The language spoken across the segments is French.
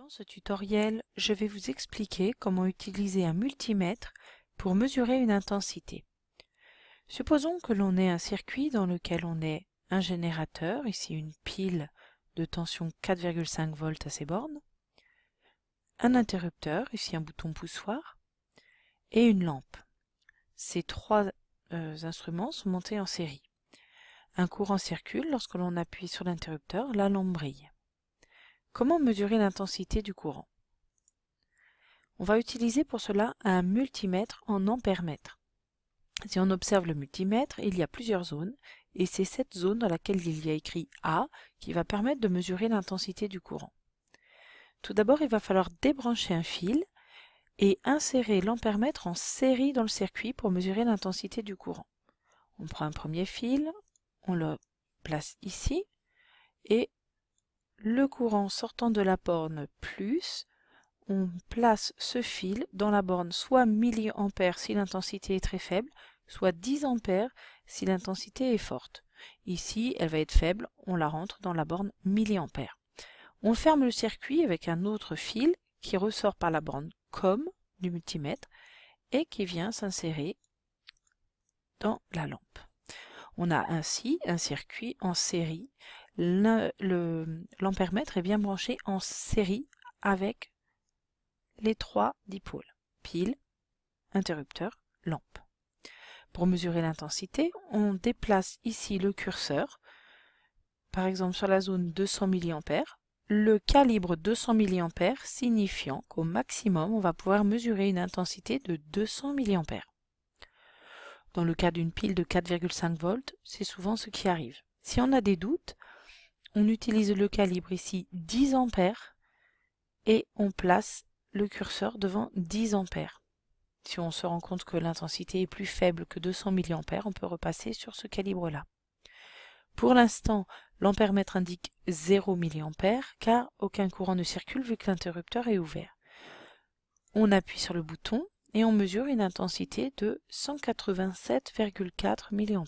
Dans ce tutoriel, je vais vous expliquer comment utiliser un multimètre pour mesurer une intensité. Supposons que l'on ait un circuit dans lequel on ait un générateur, ici une pile de tension 4,5 volts à ses bornes, un interrupteur, ici un bouton poussoir, et une lampe. Ces trois instruments sont montés en série. Un courant circule, lorsque l'on appuie sur l'interrupteur, la lampe brille. Comment mesurer l'intensité du courant? On va utiliser pour cela un multimètre en ampères-mètre. Si on observe le multimètre, il y a plusieurs zones, et c'est cette zone dans laquelle il y a écrit A qui va permettre de mesurer l'intensité du courant. Tout d'abord, il va falloir débrancher un fil et insérer l'ampère-mètre en série dans le circuit pour mesurer l'intensité du courant. On prend un premier fil, on le place ici, et le courant sortant de la borne plus, on place ce fil dans la borne soit milliampères si l'intensité est très faible, soit 10 ampères si l'intensité est forte. Ici, elle va être faible, on la rentre dans la borne milliampères. On ferme le circuit avec un autre fil qui ressort par la borne COM du multimètre et qui vient s'insérer dans la lampe. On a ainsi un circuit en série. L'ampère-mètre est bien branché en série avec les trois dipôles, pile, interrupteur, lampe. Pour mesurer l'intensité, on déplace ici le curseur, par exemple sur la zone 200 mA, le calibre 200 mA signifiant qu'au maximum, on va pouvoir mesurer une intensité de 200 mA. Dans le cas d'une pile de 4,5 volts, c'est souvent ce qui arrive. Si on a des doutes, on utilise le calibre ici 10 ampères et on place le curseur devant 10 ampères. Si on se rend compte que l'intensité est plus faible que 200 mA, on peut repasser sur ce calibre-là. Pour l'instant, l'ampère-mètre indique 0 mA car aucun courant ne circule vu que l'interrupteur est ouvert. On appuie sur le bouton et on mesure une intensité de 187,4 mA.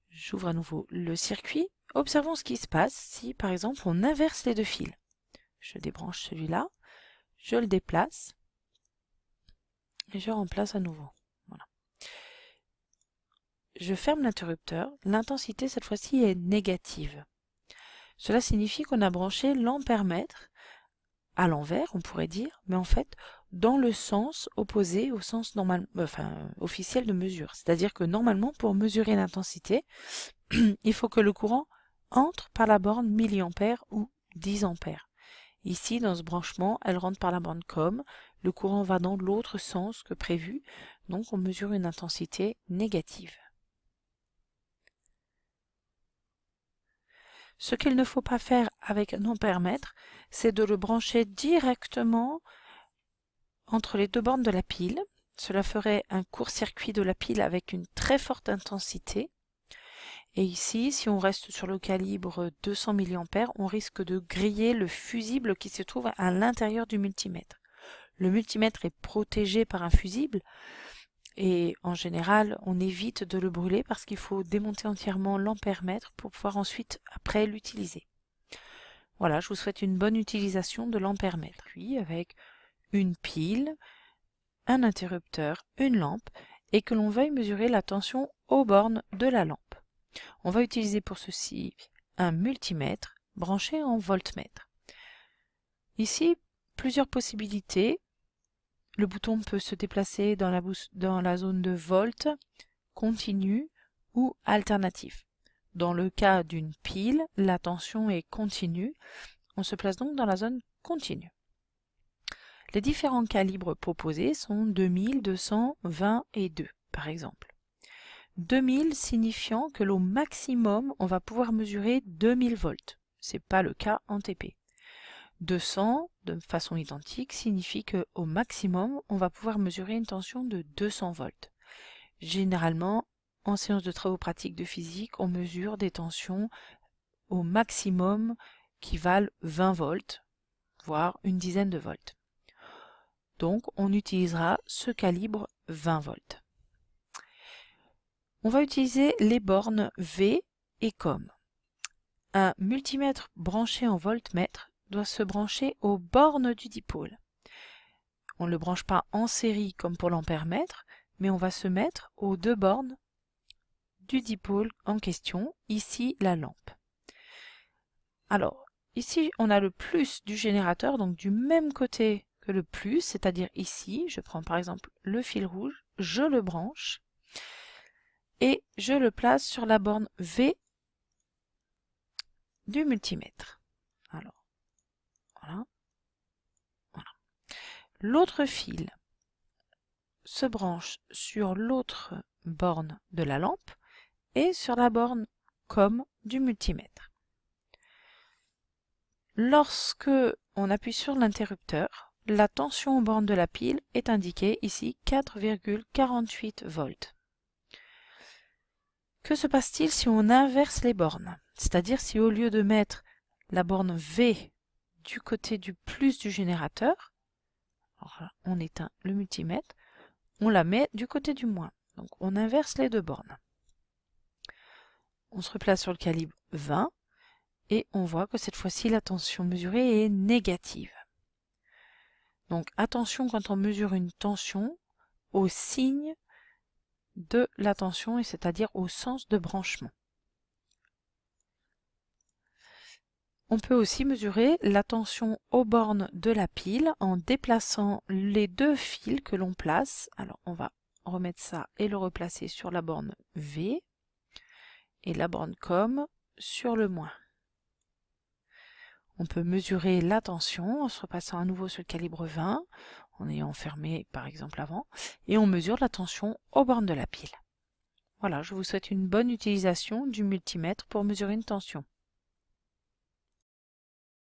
J'ouvre à nouveau le circuit. Observons ce qui se passe si, par exemple, on inverse les deux fils. Je débranche celui-là, je le déplace et je remplace à nouveau. Voilà. Je ferme l'interrupteur. L'intensité, cette fois-ci, est négative. Cela signifie qu'on a branché l'ampère-mètre à l'envers, on pourrait dire, mais en fait, dans le sens opposé au sens normal, officiel de mesure. C'est-à-dire que normalement, pour mesurer l'intensité, il faut que le courant entre par la borne milliampères ou 10 ampères. Ici, dans ce branchement, elle rentre par la borne COM, le courant va dans l'autre sens que prévu, donc on mesure une intensité négative. Ce qu'il ne faut pas faire avec un ampère-mètre, c'est de le brancher directement entre les deux bornes de la pile. Cela ferait un court-circuit de la pile avec une très forte intensité. Et ici, si on reste sur le calibre 200 mA, on risque de griller le fusible qui se trouve à l'intérieur du multimètre. Le multimètre est protégé par un fusible et en général, on évite de le brûler parce qu'il faut démonter entièrement l'ampère-mètre pour pouvoir ensuite, après, l'utiliser. Voilà, je vous souhaite une bonne utilisation de l'ampère-mètre. Puis, avec une pile, un interrupteur, une lampe, et que l'on veuille mesurer la tension aux bornes de la lampe. On va utiliser pour ceci un multimètre branché en voltmètre. Ici, plusieurs possibilités. Le bouton peut se déplacer dans la zone de volt, continu ou alternatif. Dans le cas d'une pile, la tension est continue. On se place donc dans la zone continue. Les différents calibres proposés sont 2000, 200, 20 et 2, par exemple. 2000 signifiant que au maximum, on va pouvoir mesurer 2000 volts. Ce n'est pas le cas en TP. 200, de façon identique, signifie qu'au maximum, on va pouvoir mesurer une tension de 200 volts. Généralement, en séance de travaux pratiques de physique, on mesure des tensions au maximum qui valent 20 volts, voire une dizaine de volts. Donc, on utilisera ce calibre 20 volts. On va utiliser les bornes V et COM. Un multimètre branché en voltmètre doit se brancher aux bornes du dipôle. On ne le branche pas en série comme pour l'ampèremètre, mais on va se mettre aux 2 bornes du dipôle en question, ici la lampe. Alors, ici on a le plus du générateur, donc du même côté que le plus, c'est-à-dire ici, je prends par exemple le fil rouge, je le branche et je le place sur la borne V du multimètre. Alors, voilà. L'autre fil se branche sur l'autre borne de la lampe et sur la borne COM du multimètre. Lorsque on appuie sur l'interrupteur, la tension aux bornes de la pile est indiquée ici 4,48 volts. Que se passe-t-il si on inverse les bornes? C'est-à-dire si au lieu de mettre la borne V du côté du plus du générateur, alors là, on éteint le multimètre, on la met du côté du moins. Donc on inverse les 2 bornes. On se replace sur le calibre 20 et on voit que cette fois-ci la tension mesurée est négative. Donc attention quand on mesure une tension au signe de la tension, et c'est-à-dire au sens de branchement. On peut aussi mesurer la tension aux bornes de la pile en déplaçant les 2 fils que l'on place. Alors on va remettre ça et le replacer sur la borne V et la borne COM sur le moins. On peut mesurer la tension en se repassant à nouveau sur le calibre 20, en ayant fermé par exemple avant, et on mesure la tension aux bornes de la pile. Voilà, je vous souhaite une bonne utilisation du multimètre pour mesurer une tension.